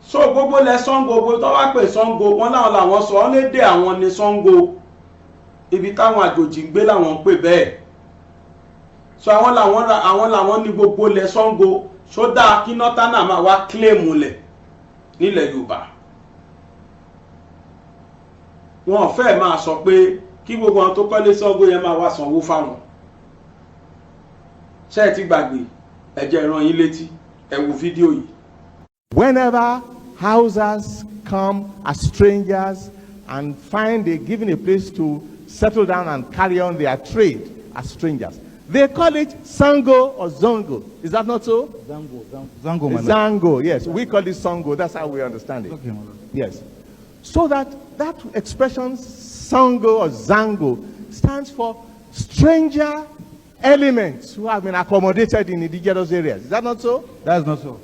So gbogbo lẹ Sango, gbogbo tó wá pè Sango, wọn láwọn làwọn sọ ọ́ lédè àwọn ní Sango. Ibi táwọn àjòjì ń gbé làwọn ń pè bẹ́ẹ̀. So àwọn làwọn ní gbogbo lẹ Sango. So dáa kí Nọ́tánà máa wá kílèmù lẹ̀ nílẹ̀ Yorùbá. Wọ́n fẹ́ máa sọ pé kí gbogbo àwọn tó kọ́lé Sango yẹn máa wá sanwó fáwọn. Ṣé ẹ ti gbàgbé? Ẹ jẹ́ rán yín létí, ẹ wo fídíò yìí. Whenever Hausas come as strangers and find they're given a place to settle down and carry on their trade as strangers, they call it Sango or Zongo. Is that not so? Zango, my lord. Zango, yes. We call it Sango. That's how we understand it. Okay, my lord. Yes. So that expression Sango or Zango stands for stranger elements who have been accommodated in indigenous areas. Is that not so? That is not so.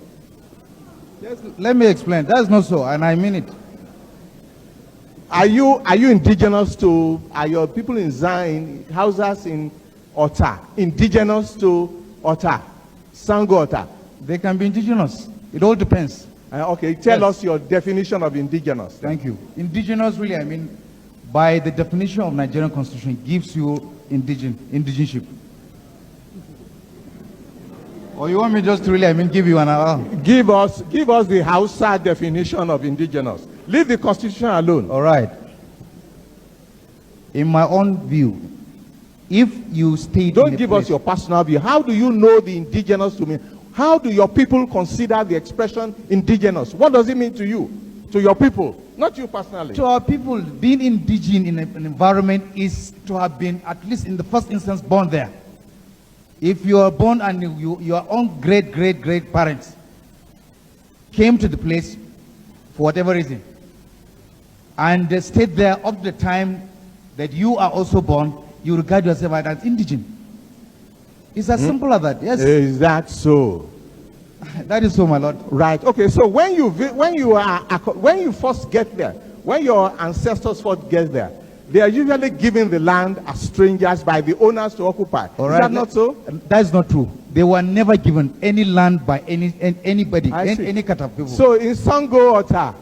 Yes, let me explain. That's not so, and I mean it. Are you indigenous to? Are your people in Zain, Hausas in Ota, indigenous to Ota, Sango Ota? They can be indigenous. It all depends. Okay, tell us your definition of indigenous. Thank you. Indigenous, really, I mean, by the definition of Nigerian Constitution, gives you indigenship. Or you want me just to really, I mean, give you an Give us the Hausa definition of indigenous. Leave the Constitution alone. All right. In my own view, if you stay, don't give us your personal view. How do you know the indigenous to mean? How do your people consider the expression indigenous? What does it mean to you, to your people, not you personally? To our people, being indigenous in an environment is to have been, at least in the first instance, born there. If you are born and your own great parents came to the place for whatever reason, and they stayed there up to the time that you are also born, you regard yourself as indigenous. It's as simple as that. Yes. Is that so? That is so, my lord. Right. Okay. So when you first get there, when your ancestors first get there, they are usually given the land as strangers by the owners to occupy. All right. Is that not so? That is not true. They were never given any land by anybody, any kind of people. So in Sango Ota,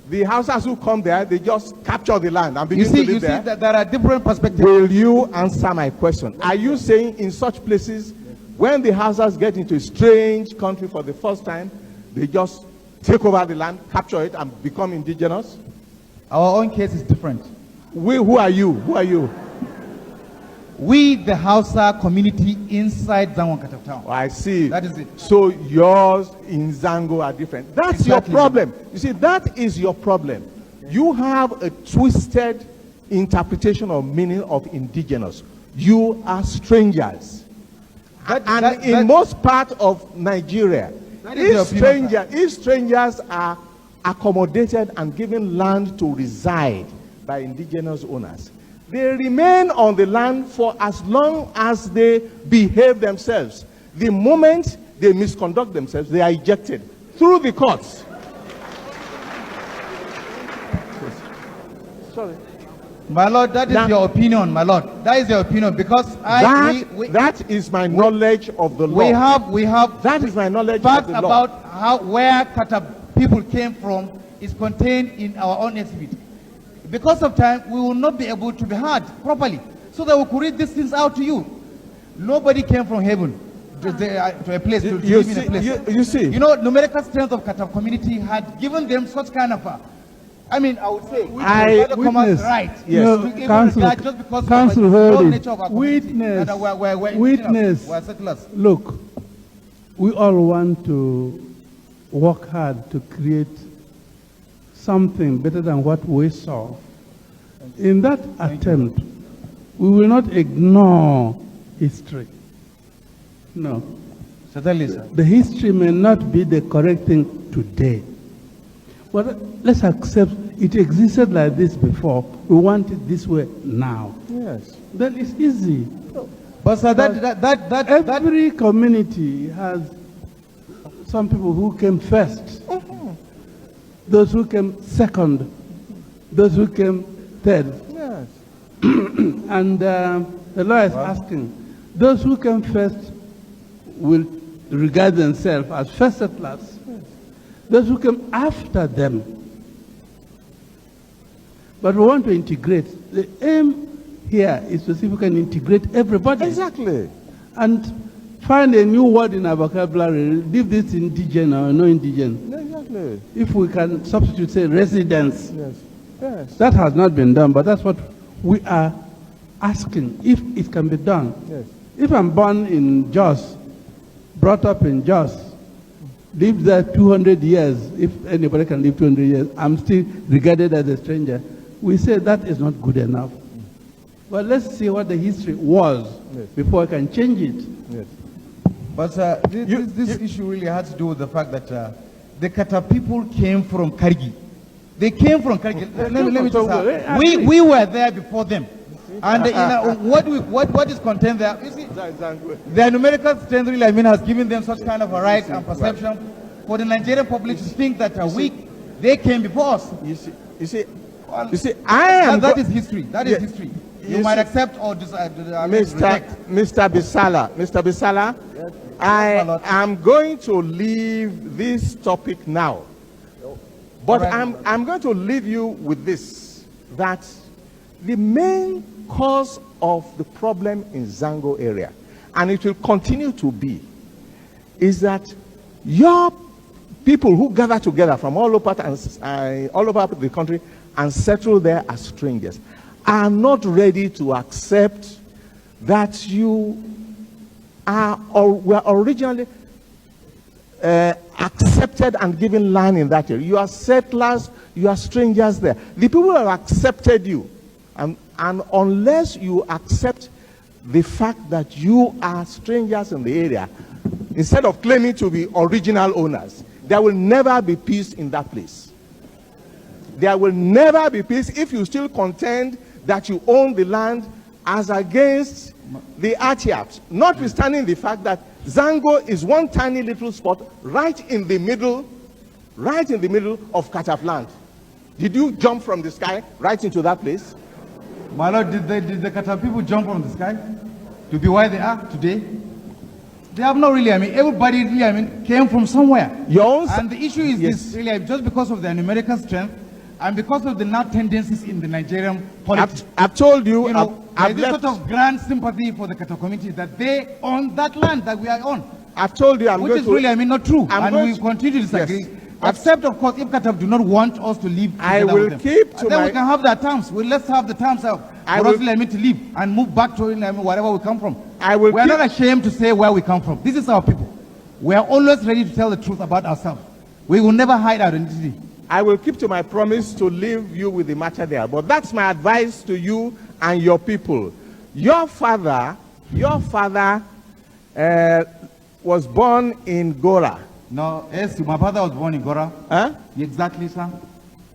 the Hausas who come there, they just capture the land and begin to live there. You see that there are different perspectives. Will you answer my question? Are you saying in such places, when the Hausas get into a strange country for the first time, they just take over the land, capture it, and become indigenous? Our own case is different. Who are you? Who are you? We, the Hausa community inside Zango town. Oh, I see. That is it. So yours in Zango are different. That's exactly your problem. You see, that is your problem. You have a twisted interpretation of meaning of indigenous. You are strangers. In most part of Nigeria, if strangers are accommodated and given land to reside by indigenous owners, they remain on the land for as long as they behave themselves. The moment they misconduct themselves, they are ejected through the courts. Sorry. My lord, that is your opinion, my lord. That is your opinion, because that is my knowledge of the law. We have that is my knowledge of the law. About where Kata people came from is contained in our own exhibit. Because of time, we will not be able to be heard properly, so that we could read these things out to you. Nobody came from heaven to a place to live in a place. You see, you know, numerical strength of Kata community had given them such kind of I mean, I would say, witness, right. Yes. No, Council, just because Council of heard the it. nature of our Witness, we're settlers. Look, we all want to work hard to create something better than what we saw. In that attempt, we will not ignore history. No. Certainly, sir. The history may not be the correct thing today, But let's accept it existed like this before. We want it this way now. Yes. Then it's easy. But sir, every community has some people who came first, those who came second, those who came third. Yes. And the law is asking, those who came first will regard themselves as first settlers. Those who came after them. But we want to integrate. The aim here is to see if we can integrate everybody. Exactly. And find a new word in our vocabulary. Leave this indigenous or no indigenous. Exactly. If we can substitute, say, residents. Yes. Yes. That has not been done, but that's what we are asking, if it can be done. Yes. If I'm born in Jos, brought up in Jos, lived there 200 years, if anybody can live 200 years, I'm still regarded as a stranger. We say that is not good enough. But let's see what the history was before I can change it. Yes. But this issue really had to do with the fact that the Kata people came from Kargi. They came from Kargi. Let me just we were there before them. And what is contained there, you see, the numerical strength really, has given them such kind of a right and perception for the Nigerian public to think that they came before us. You see, that is history. That is history. You might accept or reject. Mr. Bisala, yes. I am going to leave this topic now. But I'm going to leave you with this, that the main cause of the problem in Zango area, and it will continue to be, is that your people who gather together from all over the country and settle there as strangers are not ready to accept that you are or were originally accepted and given land in that area. You are settlers, you are strangers there. The people have accepted you. And unless you accept the fact that you are strangers in the area, instead of claiming to be original owners, there will never be peace in that place. There will never be peace if you still contend that you own the land as against the Atiaps, notwithstanding the fact that Zango is one tiny little spot right in the middle of Kataf land. Did you jump from the sky right into that place? My lord, did the Kataf people jump from the sky to be where they are today? They have not really, everybody really, came from somewhere. And the issue is this, really, just because of their numerical strength and because of the now tendencies in the Nigerian politics. I've told you, there's this sort of grand sympathy for the Kata community that they own that land that we are on. I've told you, which is really, not true. And we continue to disagree. Yes. Except, of course, if Kata do not want us to live together I will with them. keep to then my... we can have that terms. Let's have the terms out for us to leave and move back to wherever we come from. We're not ashamed to say where we come from. This is our people. We are always ready to tell the truth about ourselves. We will never hide our identity. I will keep to my promise to leave you with the matter there. But that's my advice to you and your people. Your father was born in Gora. No, yes, my father was born in Gora. Huh? Exactly, sir.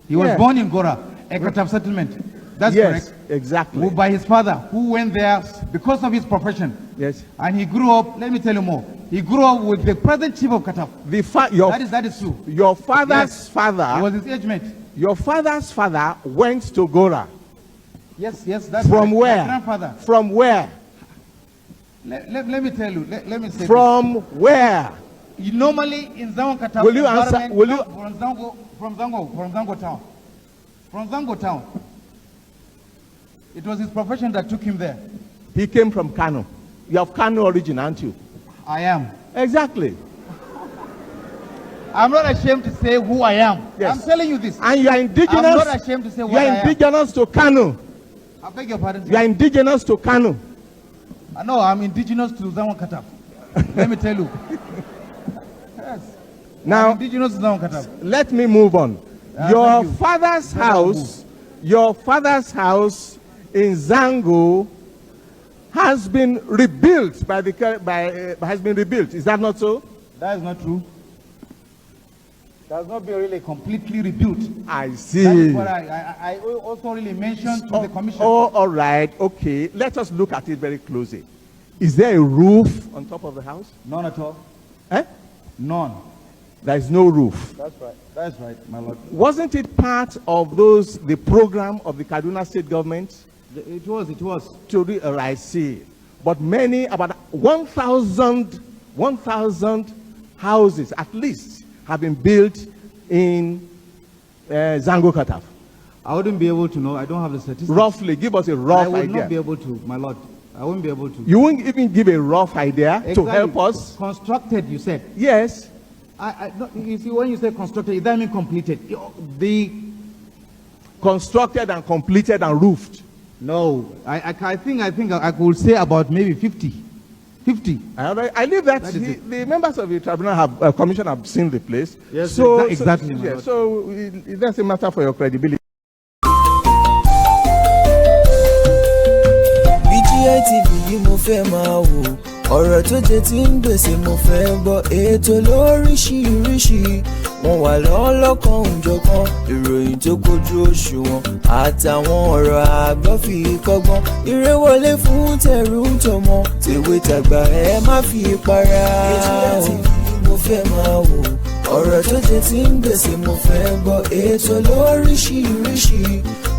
He was born in Gora, a Kataf settlement. That's correct. Exactly. By his father, who went there because of his profession. Yes. And he grew up, let me tell you more. He grew up with the present chief of Kataf. That is true. Your father's father. He was his age mate. Your father's father went to Gora. Yes, that's from where? My grandfather. From where? Let me tell you. Let me say. From where? Normally in Zango Kataf. Will you answer? Will you? From Zango town. From Zango town. It was his profession that took him there. He came from Kano. You have Kano origin, aren't you? I am. Exactly. I'm not ashamed to say who I am. Yes. I'm telling you this. And you are indigenous. I'm not ashamed to say who I am. You are indigenous to Kano. I beg your pardon. You are indigenous to Kano. No, I'm indigenous to Zango Kataf. Let me tell you. Yes. Now, I'm indigenous to Zango Kataf. Let me move on. Your father's house in Zango has been rebuilt has been rebuilt. Is that not so? That is not true. has not been really completely rebuilt. I see. That is what I also really mentioned to the commission. Oh, all right, okay. Let us look at it very closely. Is there a roof on top of the house? None at all. Eh? None. There is no roof. That's right. That's right, my lord. Wasn't it part of the program of the Kaduna state government? It was. I see. But many, about 1,000 houses at least have been built in Zango Kataf. I wouldn't be able to know. I don't have the statistics. Roughly, give us a rough idea. I would not be able to, my lord. I won't be able to. You won't even give a rough idea to help us? Constructed, you said? Yes. No, you see, when you say constructed, it doesn't mean completed. The constructed and completed and roofed. No, I think I could say about maybe 50. 50. I leave that. The members of the tribunal commission have seen the place. Yes, so exactly. So it doesn't matter for your credibility. BGI TV yìí mo fẹ́ máa wò ọ̀rọ̀ tó jẹ tí ń gbèsè mo fẹ́ gbọ́ ètò lóríṣiríṣi wọ́n wà lọ́lọ́kan òjọ̀kan ìròyìn tó kojú òṣùwọ̀n àtàwọn ọ̀rọ̀ àgbọ́ fi kọ́gbọ́n eré wọlé fún tẹ̀rù tọmọ tèwe tàgbà ẹ má fi para. BGI TV mo fẹ́ máa wò ọ̀rọ̀ tó jẹ tí ń gbèsè mo fẹ́ gbọ́ ètò lóríṣiríṣi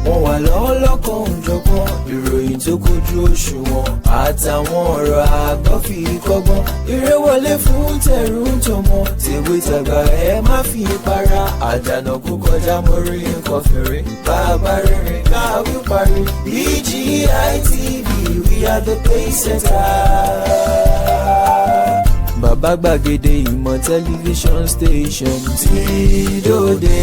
wọ́n wà lọ́lọ́kan òjọ̀kan ìròyìn tó kojú òṣùwọ̀n àtàwọn ọ̀rọ̀ àgbọ́ fi kọ́gbọ́n eré wọlé fún tẹ̀rù tọmọ tèwe tàgbà ẹ má fi para àdànà kó kọjá mórí nǹkan fèrè bàbá rere káwí parí BGI TV we are the pace setters. Bàbá gbàgede ìmọ̀ tẹlifíṣọ̀n station tí dòde.